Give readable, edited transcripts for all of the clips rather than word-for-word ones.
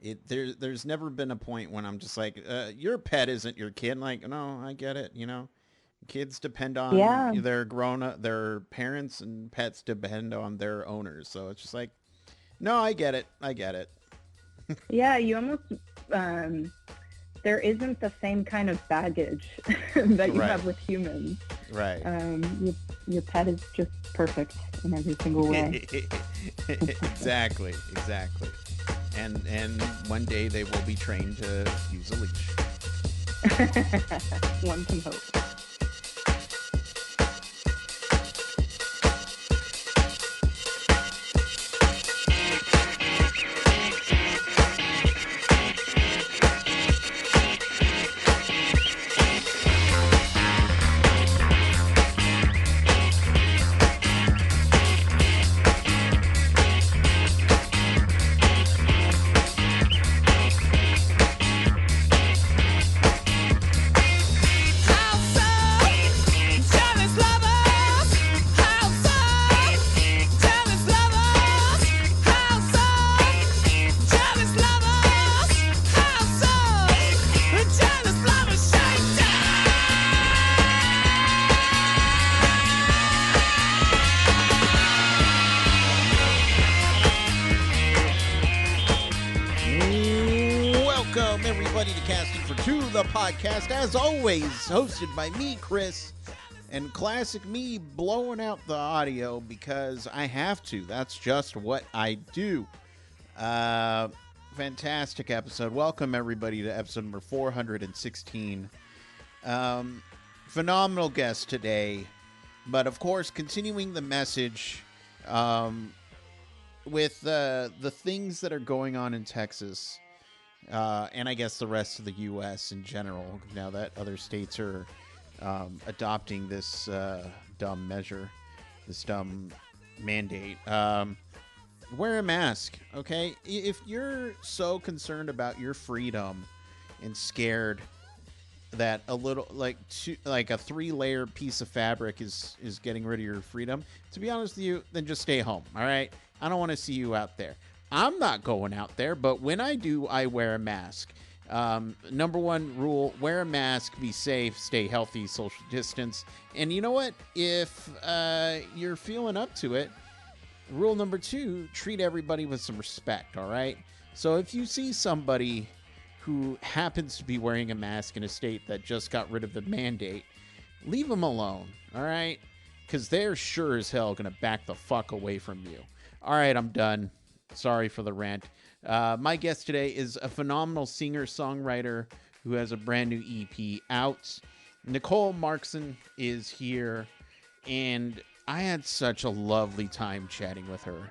There's never been a point when I'm just like, your pet isn't your kid. Like, no, I get it. Kids depend on Yeah. their parents, and pets depend on their owners. So it's just like, no, I get it. I get it. Yeah, you almost um there isn't the same kind of baggage that you Right. have with humans. Right. Your pet is just perfect in every single way. Exactly. Exactly. And one day they will be trained to use a leash. One can hope. Welcome, everybody, to Casting for Two, the podcast, as always, hosted by me, Chris, and classic me blowing out the audio because I have to. That's just what I do. Uh, Fantastic episode. Welcome, everybody, to episode number 416. Phenomenal guest today, but of course, continuing the message with the things that are going on in Texas. And I guess the rest of the U.S. in general, now that other states are adopting this dumb measure, this dumb mandate. Wear a mask, okay? If you're so concerned about your freedom and scared that a little like a 3-layer piece of fabric is getting rid of your freedom, to be honest with you, then just stay home. All right, I don't want to see you out there. I'm not going out there, but when I do, I wear a mask. Number one rule: wear a mask, be safe, stay healthy, social distance. And you know what? If you're feeling up to it, rule number two: treat everybody with some respect. All right. So if you see somebody who happens to be wearing a mask in a state that just got rid of the mandate, leave them alone, all right? Because they're sure as hell going to back the fuck away from you. All right, I'm done. Sorry for the rant. My guest today is a phenomenal singer-songwriter who has a brand new EP out. Nicole Marxen is here, and I had such a lovely time chatting with her.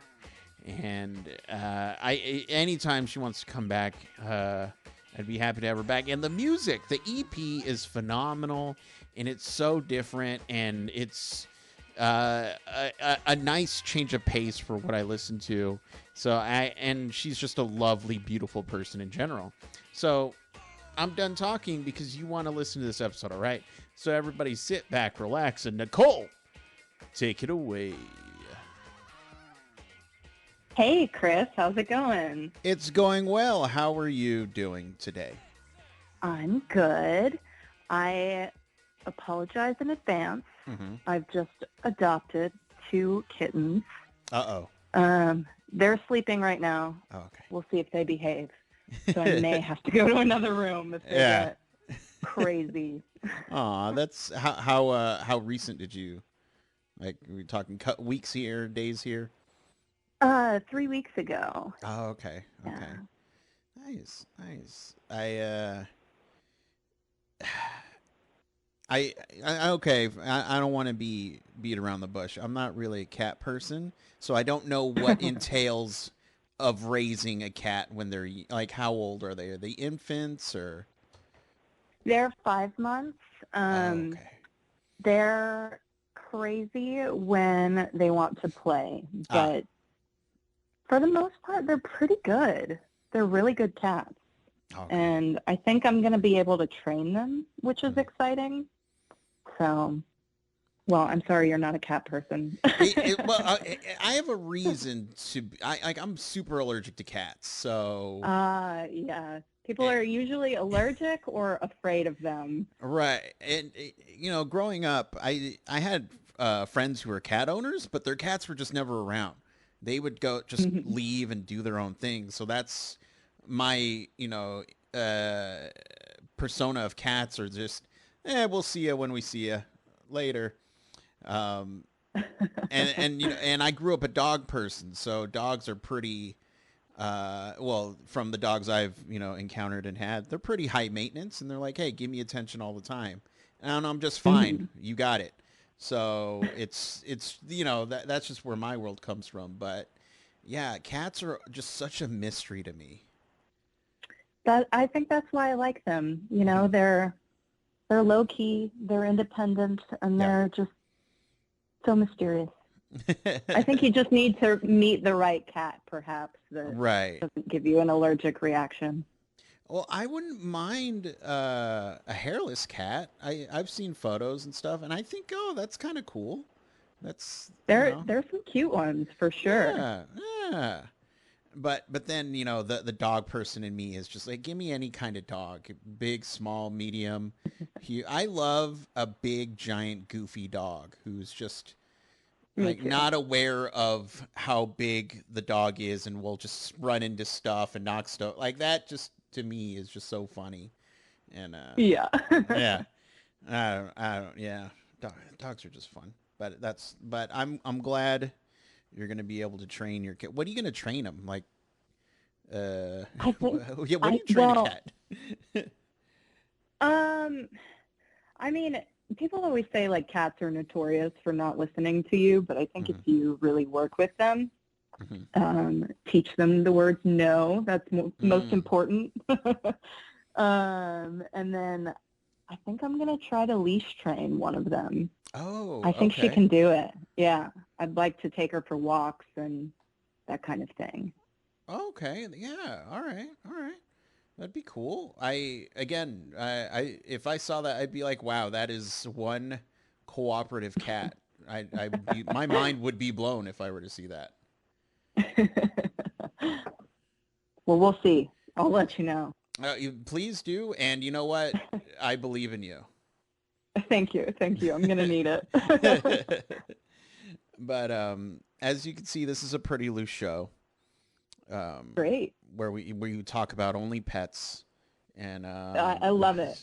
And anytime she wants to come back, I'd be happy to have her back. And the music, the EP is phenomenal, and it's so different, and it's a nice change of pace for what I listen to. And she's just a lovely, beautiful person in general. So I'm done talking because you want to listen to this episode, all right? So everybody sit back, relax, and Nicole, take it away. Hey, Chris, how's it going? It's going well. How are you doing today? I'm good. I apologize in advance. Mm-hmm. I've just adopted 2 kittens. Uh-oh. They're sleeping right now. Oh, okay. We'll see if they behave. So I may have to go to another room if they get crazy. Aw, that's how recent did you, like, are we talking weeks here, days here? 3 weeks ago. Oh, okay. Okay. Yeah. Nice. I okay. I don't want to beat around the bush. I'm not really a cat person, so I don't know what entails of raising a cat when they're like, how old are they? Are they infants or? They're 5 months. Okay. They're crazy when they want to play, but for the most part, they're pretty good. They're really good cats. Okay. And I think I'm going to be able to train them, which is exciting. So Well, I'm sorry you're not a cat person. I have a reason to. I'm super allergic to cats, so. Yeah. People eh, are usually allergic or afraid of them. Right, and growing up, I had friends who were cat owners, but their cats were just never around. They would go just leave and do their own thing. So that's my uh, persona of cats are just, we'll see you when we see you later. Um, and I grew up a dog person, so dogs are pretty. Well, from the dogs I've encountered and had, they're pretty high maintenance, and they're like, "Hey, give me attention all the time," and I'm just fine. Mhm. You got it. So it's that's just where my world comes from. But yeah, cats are just such a mystery to me. That I think that's why I like them. You know, Mhm. they're low key, they're independent, and Yeah. they're just so mysterious. I think you just need to meet the right cat, perhaps, that Right. doesn't give you an allergic reaction. Well, I wouldn't mind a hairless cat. I've seen photos and stuff, and I think, oh, that's kind of cool. That's There's some cute ones for sure. yeah, yeah. But then the dog person in me is just like, give me any kind of dog, big, small, medium. I love a big, giant, goofy dog who's just Me like too. not aware of how big the dog is and will just run into stuff and knock stuff like that. Just to me is just so funny. And Yeah. yeah, yeah, dogs are just fun. But I'm glad you're gonna be able to train your kid. What are you gonna train them? Like, I think yeah, what do you train a well, cat? um I mean, people always say like cats are notorious for not listening to you, but I think if Hmm. you really work with them, Hmm. teach them the words no, that's most Mm. important. And then I think I'm going to try to leash train one of them. Oh, I think she okay. can do it. Yeah. I'd like to take her for walks and that kind of thing. Okay. Yeah. All right. All right. That'd be cool. I if I saw that, I'd be like, wow, that is one cooperative cat. I would be, my mind would be blown if I were to see that. Well, we'll see. I'll let you know. Please do. And you know what? I believe in you. Thank you. Thank you. I'm going to need it. But as you can see, this is a pretty loose show. Um, Great. where you talk about only pets and I love it.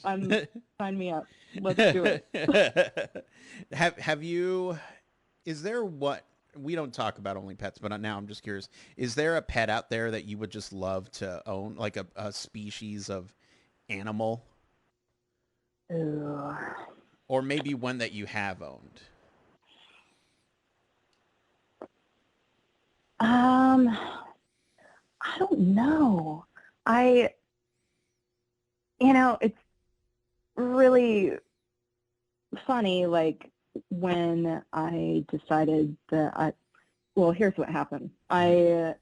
Sign me up. Let's do it. have you is there what we don't talk about only pets, but now I'm just curious, is there a pet out there that you would just love to own, like a species of animal, Ooh. or maybe one that you have owned? I don't know. I, it's really funny, like when I decided well, here's what happened. Mm-hmm.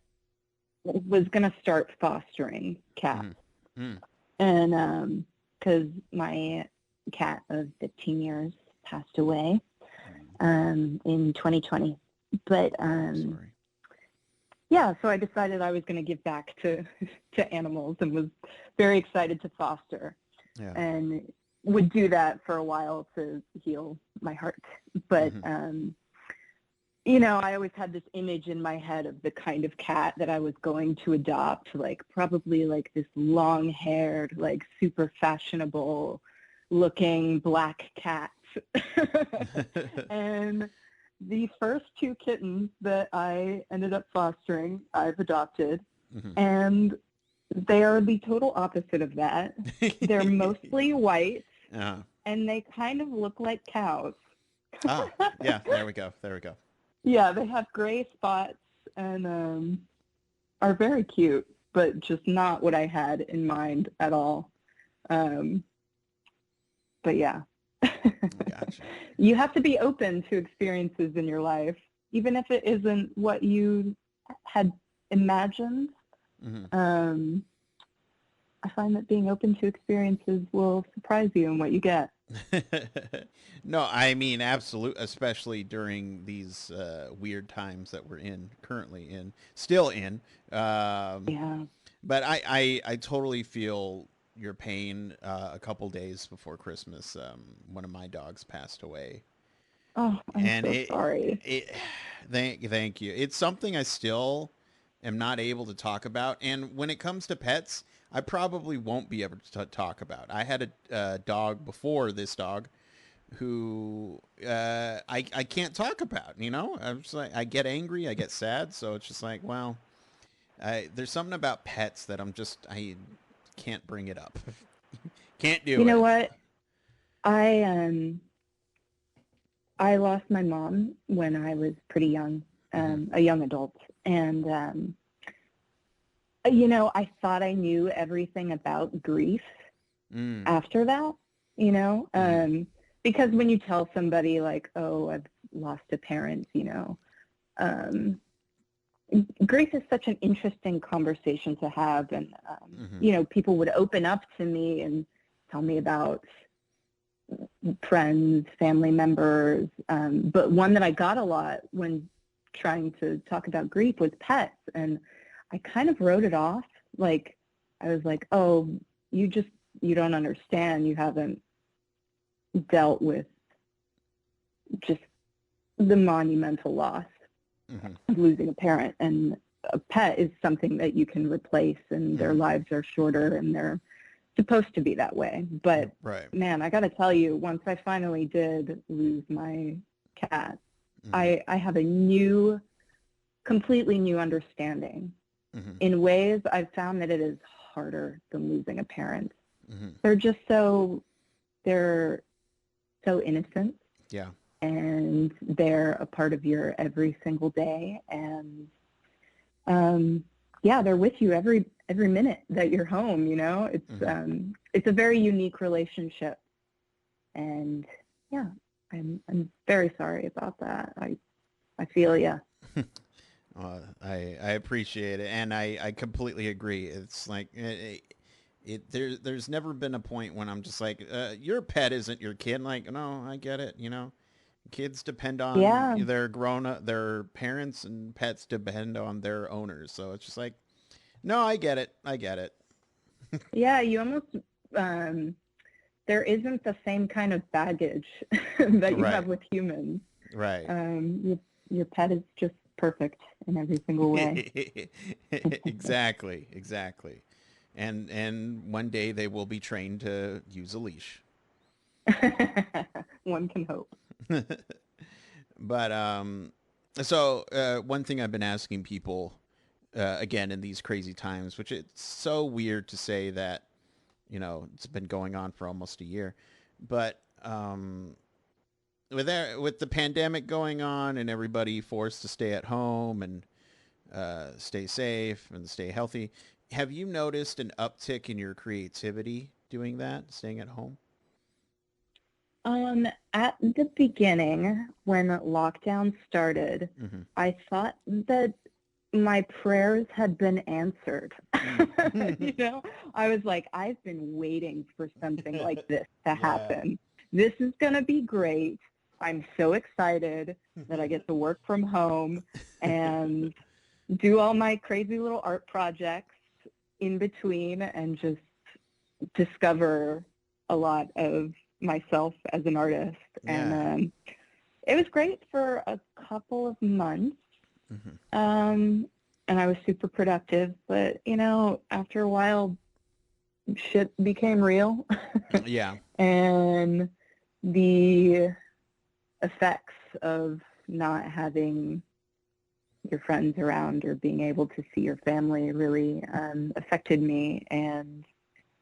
I was going to start fostering cats. Mm-hmm. And because my cat of 15 years passed away in 2020. But Sorry. yeah, so I decided I was going to give back to to animals and was very excited to foster Yeah. and would do that for a while to heal my heart. But Mm-hmm. I always had this image in my head of the kind of cat that I was going to adopt, like probably like this long-haired, like super fashionable looking black cat. And the first two kittens that I ended up fostering, I've adopted, Mm-hmm. and they are the total opposite of that. They're mostly white, uh, and they kind of look like cows. yeah, there we go. There we go. Yeah, they have gray spots and are very cute, but just not what I had in mind at all. Um, but yeah. Gotcha. You have to be open to experiences in your life, even if it isn't what you had imagined. Mm-hmm. I find that being open to experiences will surprise you in what you get. No, I mean, absolute, especially during these weird times that we're in, currently in, still in. Um, Yeah. but I totally feel your pain. A couple days before Christmas, one of my dogs passed away, Oh, I'm and so sorry. it thank you. It's something I still am not able to talk about, and when it comes to pets, I probably won't be able to talk about. I had a dog before this dog who I can't talk about. You know, I'm just like, I get angry, I get sad, so it's just like, well, there's something about pets that I can't bring it up. Can't You do know it. what? I I lost my mom when I was pretty young, Hmm. a young adult, and I thought I knew everything about grief Mm. after that, Hmm. because when you tell somebody like, "Oh, I've lost a parent," um, grief is such an interesting conversation to have, and Hmm. people would open up to me and tell me about friends, family members, but one that I got a lot when trying to talk about grief was pets, and I kind of wrote it off. Like I was like, "Oh, you just you don't understand. You haven't dealt with just the monumental loss Hmm. of losing a parent, and a pet is something that you can replace, and their Hmm. lives are shorter, and they're supposed to be that way." But Right. man, I got to tell you, once I finally did lose my cat, Hmm. I have a new, completely new understanding. Hmm. In ways, I've found that it is harder than losing a parent. Hmm. They're just they're so innocent, Yeah. and they're a part of your every single day. And um, yeah, they're with you every minute that you're home. Hmm. It's a very unique relationship, and yeah, I'm very sorry about that. I feel ya. I appreciate it, and I completely agree. It's like there's never been a point when I'm just like, your pet isn't your kid. Like, no, I get it. You know, kids depend on Yeah, their parents, and pets depend on their owners. So it's just like, no, I get it. I get it. yeah. You almost um, there isn't the same kind of baggage that you have Right. with humans. Right. Your pet is just perfect in every single way. Exactly. Exactly. And one day they will be trained to use a leash. One can hope. But so one thing I've been asking people again in these crazy times, which it's so weird to say that it's been going on for almost a year, but with the pandemic going on and everybody forced to stay at home and stay safe and stay healthy, have you noticed an uptick in your creativity doing that, staying at home? At the beginning, when lockdown started, Mm-hmm. I thought that my prayers had been answered. you Mm. know, I was like, I've been waiting for something like this to Yeah. happen. This is going to be great. I'm so excited that I get to work from home and do all my crazy little art projects in between and just discover a lot of myself as an artist. And Yeah. it was great for a couple of months. Hmm. Um, and I was super productive. But, after a while, shit became real. Yeah. And the effects of not having your friends around or being able to see your family really affected me. And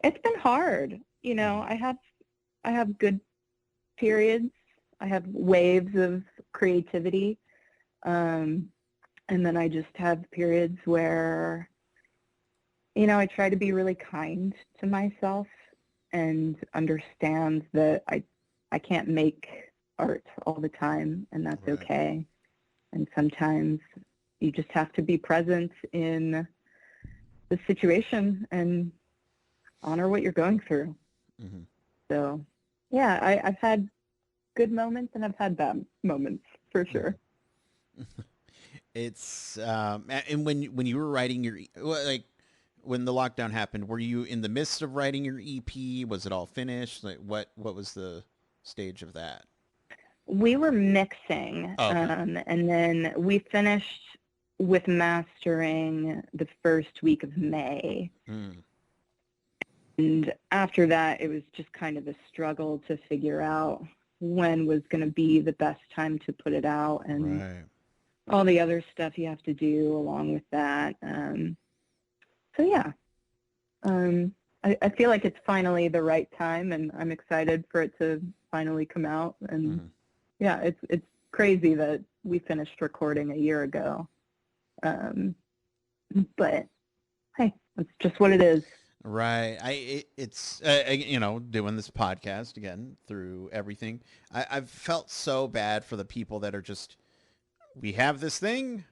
it's been hard. Hmm. I have good periods. I have waves of creativity. Um, and then I just have periods where, I try to be really kind to myself and understand that I can't make art all the time, and that's Right. okay. And sometimes you just have to be present in the situation and honor what you're going through. Hmm. So Yeah, I've had good moments and I've had bad moments for sure. It's and when you were writing your like when the lockdown happened, were you in the midst of writing your EP? Was it all finished? Like what was the stage of that? We were mixing, Oh, okay. and then we finished with mastering the first week of May. Mm, And after that, it was just kind of a struggle to figure out when was going to be the best time to put it out and right. all the other stuff you have to do along with that. So yeah, I feel like it's finally the right time, and I'm excited for it to finally come out. And Mm-hmm. yeah, it's crazy that we finished recording a year ago. But hey, that's just what it is. Right. It's doing this podcast again through everything. I've felt so bad for the people that are just we have this thing,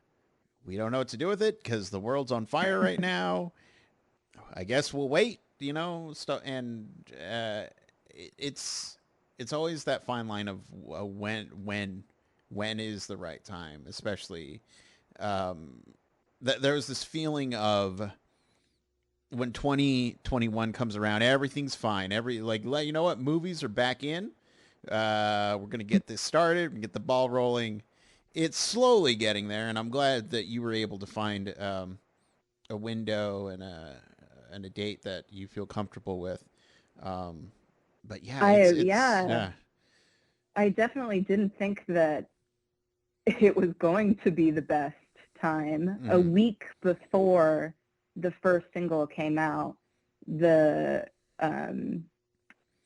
we don't know what to do with it because the world's on fire right now. I guess we'll wait. Stuff and it's always that fine line of when is the right time, especially um, there's this feeling of when 2021 comes around, everything's fine. You know what, movies are back in. We're gonna get this started. We get the ball rolling. It's slowly getting there, and I'm glad that you were able to find a window and a date that you feel comfortable with. Um, but yeah, it's Yeah, yeah. I definitely didn't think that it was going to be the best time. A Mm-hmm. week before the first single came out, the um,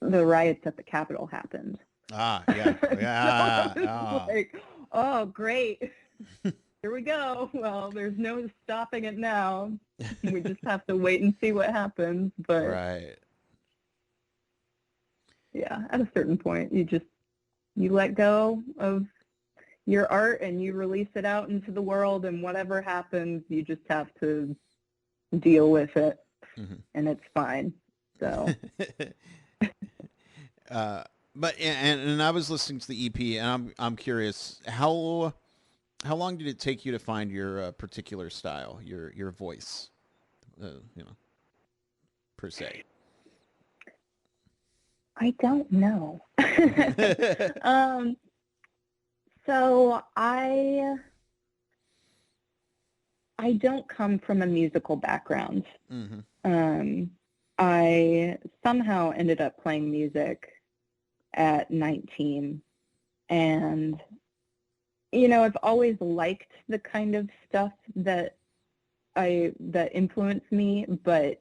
the riots at the Capitol happened. Ah, yeah, So yeah. it was Ah. like, oh, great. Here we go. Well, there's no stopping it now. We just have to wait and see what happens. But Right. yeah, at a certain point, you let go of your art and you release it out into the world, and whatever happens, you just have to deal with it, Mm-hmm. and it's fine. So uh, but and I was listening to the EP, and I'm curious how long did it take you to find your particular style, your voice, you know, per se? I don't know. um, so I don't come from a musical background. Mm-hmm. Um, I somehow ended up playing music at 19, and I've always liked the kind of stuff that influenced me, but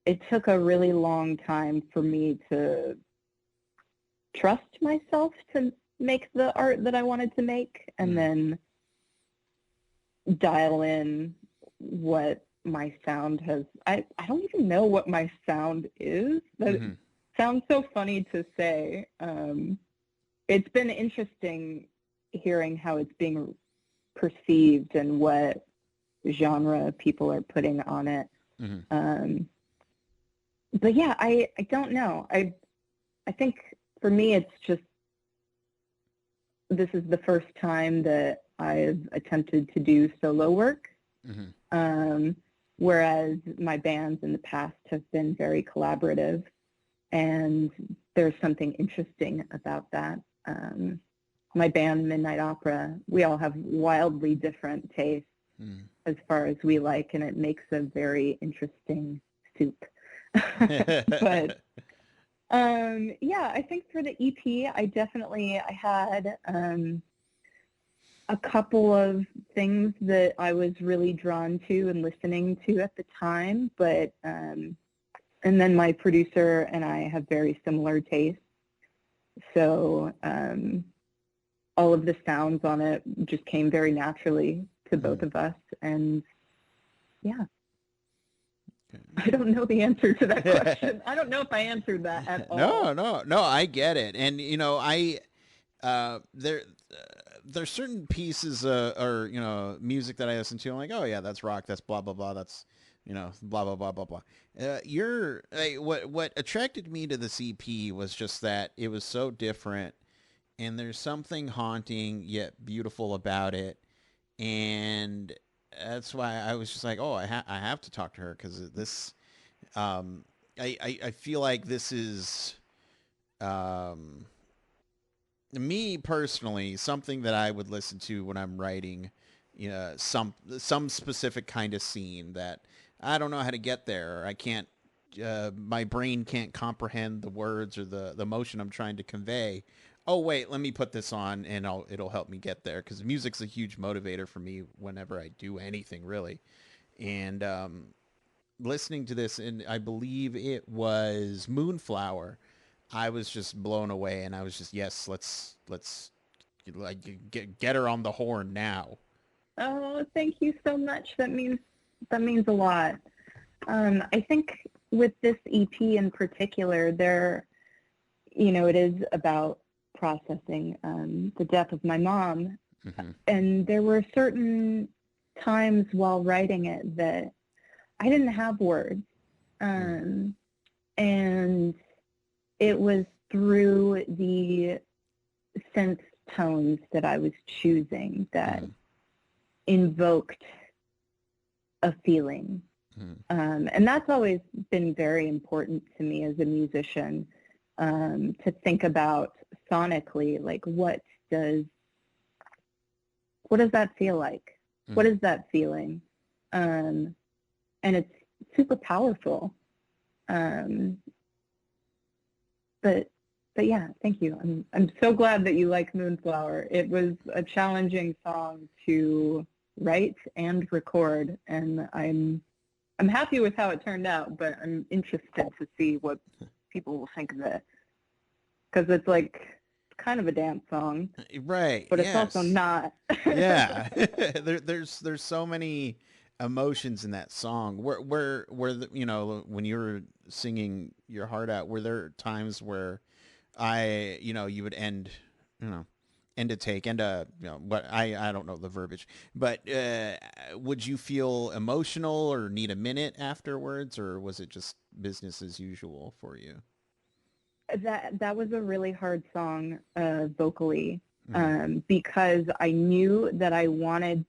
it took a really long time for me to trust myself to make the art that I wanted to make, and Mm-hmm. then dial in what my sound has. I don't even know what my sound is. That Mm-hmm. sounds so funny to say. It's been interesting hearing how it's being perceived and what genre people are putting on it. Mm-hmm. But yeah, I don't know. I think for me it's just this is the first time that I've attempted to do solo work. Mm-hmm. Whereas my bands in the past have been very collaborative, and there's something interesting about that. My band, Midnight Opera, we all have wildly different tastes as far as we like, and it makes a very interesting soup. But yeah, I think for the EP, I had a couple of things that I was really drawn to and listening to at the time, but and then my producer and I have very similar tastes, so all of the sounds on it just came very naturally to both of us, and yeah. I don't know the answer to that question. I don't know if I answered that at No, all. no, no. I get it, and I there there's certain pieces or music that I listen to. I'm like, oh yeah, that's rock. That's blah blah blah. blah blah blah blah blah. You're what attracted me to this EP was just that it was so different, and there's something haunting yet beautiful about it, and that's why I was just like, oh, I have to talk to her because this, um, I feel like this is, um, me personally, something that I would listen to when I'm writing, some specific kind of scene that I don't know how to get there. Or I can't. My brain can't comprehend the words or the emotion I'm trying to convey. Oh wait, let me put this on and it'll help me get there because music's a huge motivator for me whenever I do anything really. And listening to this, and I believe it was Moonflower, I was just blown away, and I was just yes, let's like get her on the horn now. Oh, thank you so much. That means a lot. I think with this EP in particular, it is about processing the death of my mom, Mm-hmm. and there were certain times while writing it that I didn't have words, and it was through the sense tones that I was choosing that invoked a feeling. And that's always been very important to me as a musician, to think about sonically, like what does that feel like? What is that feeling? And it's super powerful. But yeah, thank you. I'm so glad that you like Moonflower. It was a challenging song to write and record, and I'm happy with how it turned out, but I'm interested to see what people will think of it, because it's like kind of a dance song, Right. but it's also Yes. not. Yeah. There's so many emotions in that song. When you were singing your heart out, were there times where you would you know, end a take, what I don't know the verbiage, but would you feel emotional or need a minute afterwards, or was it just business as usual for you? That was a really hard song vocally, Mm. because I knew that I wanted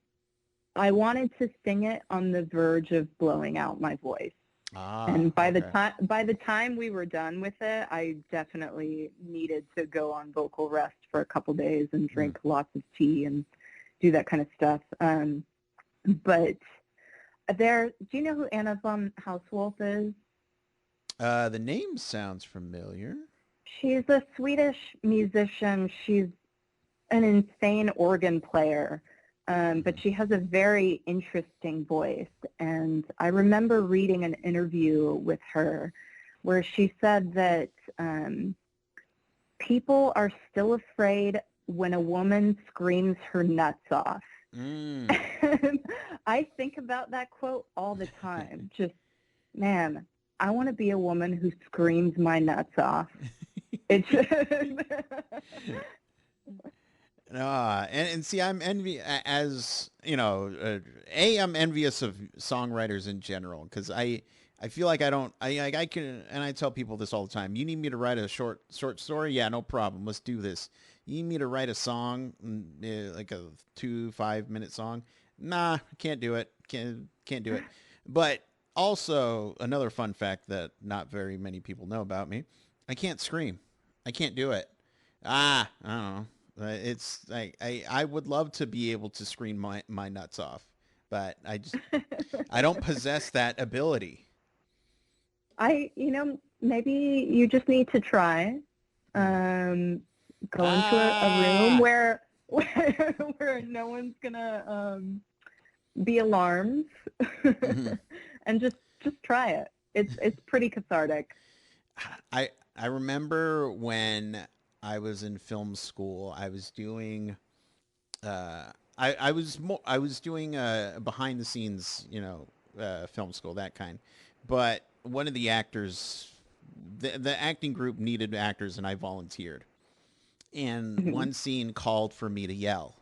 to sing it on the verge of blowing out my voice. Ah, And by okay. the time we were done with it, I definitely needed to go on vocal rest for a couple days and Mm. drink lots of tea and do that kind of stuff. But do you know who Anna von Hauswolf is? The name sounds familiar. She's a Swedish musician. She's an insane organ player, but she has a very interesting voice. And I remember reading an interview with her where she said that people are still afraid when a woman screams her nuts off. Mm. And I think about that quote all the time. Just, man, I want to be a woman who screams my nuts off. It's And see, I'm as I'm envious of songwriters in general because I feel like I don't I can, and I tell people this all the time. You need me to write a short story? Yeah, no problem. Let's do this. You need me to write a song, like a 5 minute song? Nah, can't do it. Can't do it. But also another fun fact that not very many people know about me: I can't scream. I can't do it. I don't know. It's like I would love to be able to scream my nuts off, but I don't possess that ability. maybe you just need to try. Mm. Go into a room Ah. where no one's gonna be alarmed, Mhm. and just try it. It's pretty cathartic. I remember when I was in film school, I was doing I was doing behind the scenes, film school, that kind. But one of the actors, the acting group needed actors, and I volunteered. And Mhm. one scene called for me to yell.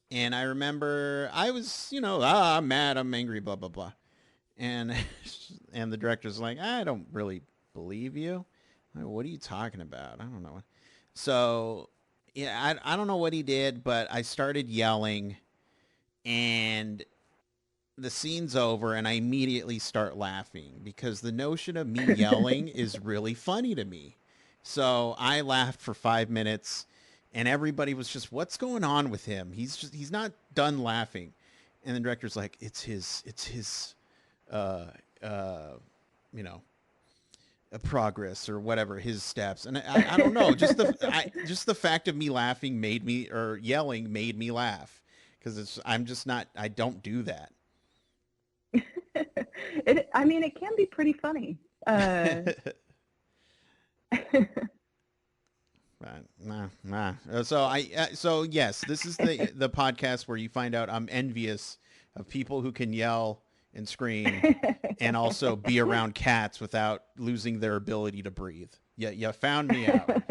And I remember I was, I'm mad, I'm angry, blah blah blah. And and the director's like, I don't really believe you. I'm like, what are you talking about? I don't know. So yeah, I don't know what he did, but I started yelling, and the scene's over, and I immediately start laughing because the notion of me yelling is really funny to me. So I laughed for 5 minutes, and everybody was just, "What's going on with him? He's not done laughing." And the director's like, "It's his, uh, uh, you know, a progress or whatever, his steps." And I don't know, just the fact of me laughing made me, or yelling made me laugh, because I'm just not, I don't do that. I mean, it can be pretty funny. Right. Nah. So yes, this is the podcast where you find out I'm envious of people who can yell and scream and also be around cats without losing their ability to breathe. Yeah, you found me out.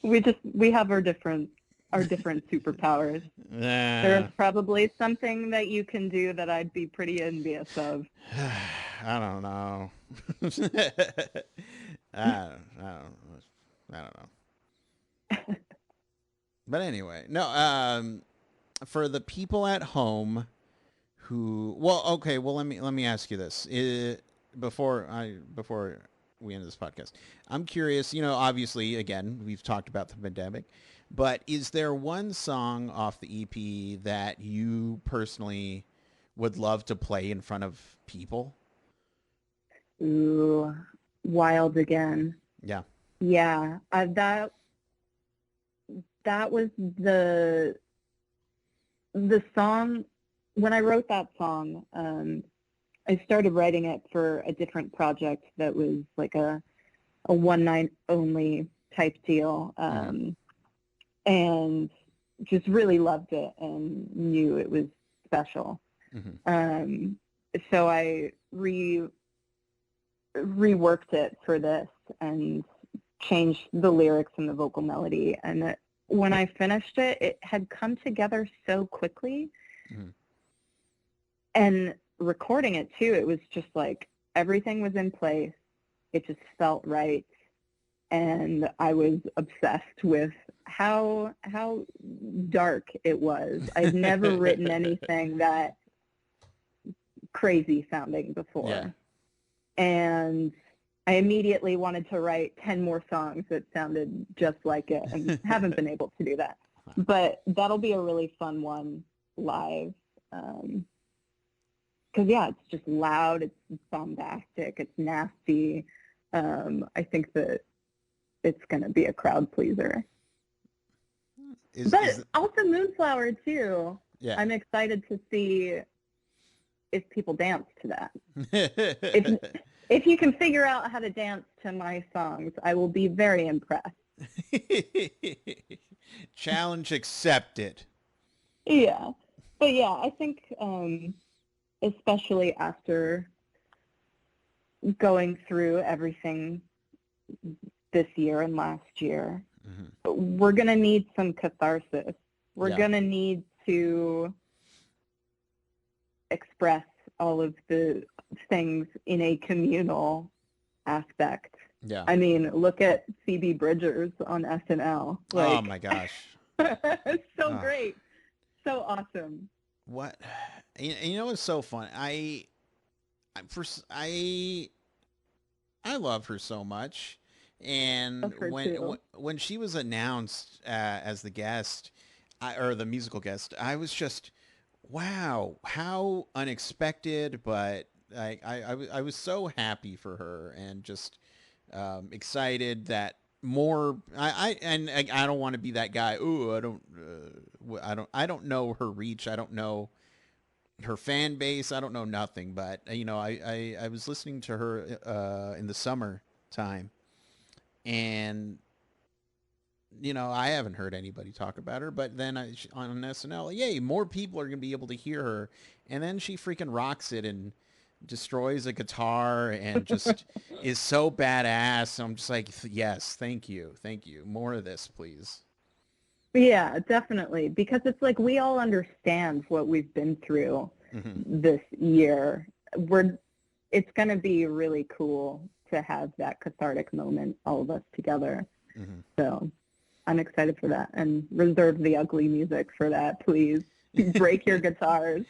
We have our different superpowers. There's Nah. probably something that you can do that I'd be pretty envious of. I don't know. I don't know. But anyway, no. For the people at home who, well, okay, well, let me ask you this. Before we end this podcast, I'm curious. Obviously, again, we've talked about the pandemic, but is there one song off the EP that you personally would love to play in front of people? Ooh, Wild Again. Yeah. Yeah, that was the song. When I wrote that song, I started writing it for a different project that was like a one night only type deal, and just really loved it and knew it was special. Mm-hmm. So I reworked it for this and changed the lyrics and the vocal melody. And when I finished it, it had come together so quickly. Mm-hmm. And recording it too, it was just like everything was in place. It just felt right. And I was obsessed with how dark it was. I'd never written anything that crazy sounding before. Yeah. And I immediately wanted to write 10 more songs that sounded just like it, and haven't been able to do that. But that'll be a really fun one live. Because, yeah, it's just loud, it's bombastic, it's nasty. I think that it's going to be a crowd pleaser. But also Moonflower, too. Yeah. I'm excited to see if people dance to that. If you can figure out how to dance to my songs, I will be very impressed. Challenge accepted. Yeah. But yeah, I think especially after going through everything this year and last year, we're going to need some catharsis. We're going to need to express all of the things in a communal aspect. Yeah. I mean, look at Phoebe Bridgers on SNL. Like, oh my gosh. It's so great. So awesome. What? It's so fun. I love her so much. And when she was announced as the guest, or the musical guest, I was just, wow, how unexpected, but I was so happy for her, and just excited that more. I don't want to be that guy. Ooh, I don't know her reach. I don't know her fan base. I don't know nothing. But I was listening to her in the summer time, and I haven't heard anybody talk about her, but then on SNL, yay, more people are going to be able to hear her. And then she freaking rocks it and destroys a guitar and just is so badass. I'm just like, yes, thank you. More of this, please. Yeah, definitely. Because it's like we all understand what we've been through. this year. It's going to be really cool to have that cathartic moment, all of us together. So I'm excited for that, and reserve the ugly music for that, please. Break your guitars.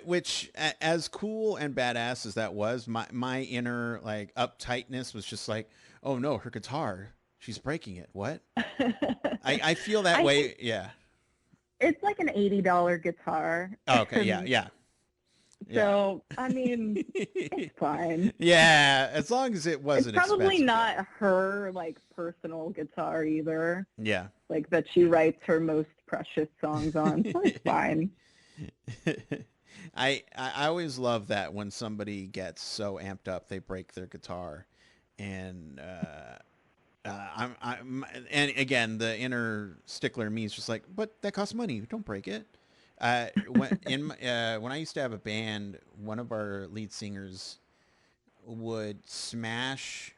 Which, as cool and badass as that was, my inner like uptightness was just like, oh no, her guitar, she's breaking it. What? I feel that way. Yeah. It's like an $80 guitar. Oh, okay. Yeah. So, I mean, it's fine. Yeah, as long as it wasn't It's probably expensive. not her, like, personal guitar either. Yeah. Like, that she writes her most precious songs on. So it's fine. I always love that when somebody gets so amped up they break their guitar, and and again the inner stickler in me is just like, but that costs money. Don't break it. When I used to have a band, one of our lead singers would smash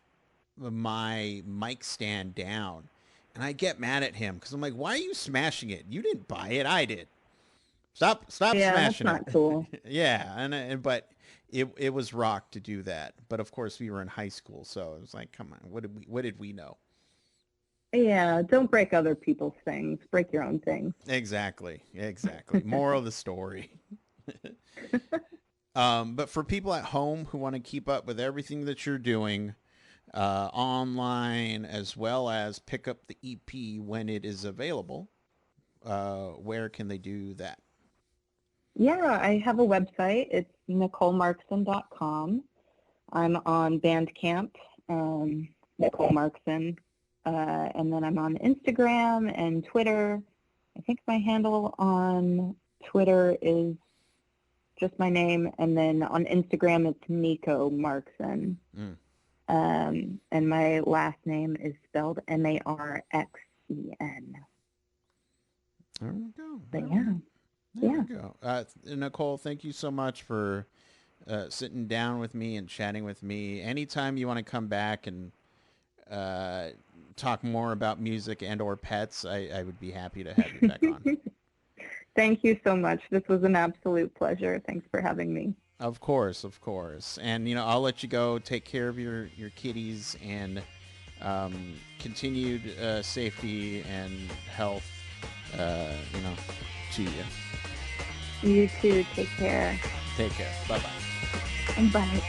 my mic stand down, and I get mad at him because I'm like, why are you smashing it? You didn't buy it. I did. Stop smashing that's not cool. Yeah, and but it was rock to do that. But of course we were in high school, so it was like, come on, what did we know? Yeah, don't break other people's things. Break your own things. Exactly. Moral of the story. But for people at home who want to keep up with everything that you're doing online, as well as pick up the EP when it is available, where can they do that? Yeah, I have a website. It's NicoleMarxen.com. I'm on Bandcamp, Nicole Marxen. And then I'm on Instagram and Twitter. I think my handle on Twitter is just my name. And then on Instagram, it's Nico Marxen. And my last name is spelled Marxen. There we go. But There we go. Nicole, thank you so much for sitting down with me and chatting with me. Anytime you want to come back and talk more about music and or pets, I would be happy to have you back on. Thank you so much. This was an absolute pleasure. Thanks for having me. Of course. And, I'll let you go. Take care of your kitties, and continued safety and health, to you. You too. Take care. Take care. Bye-bye. Bye.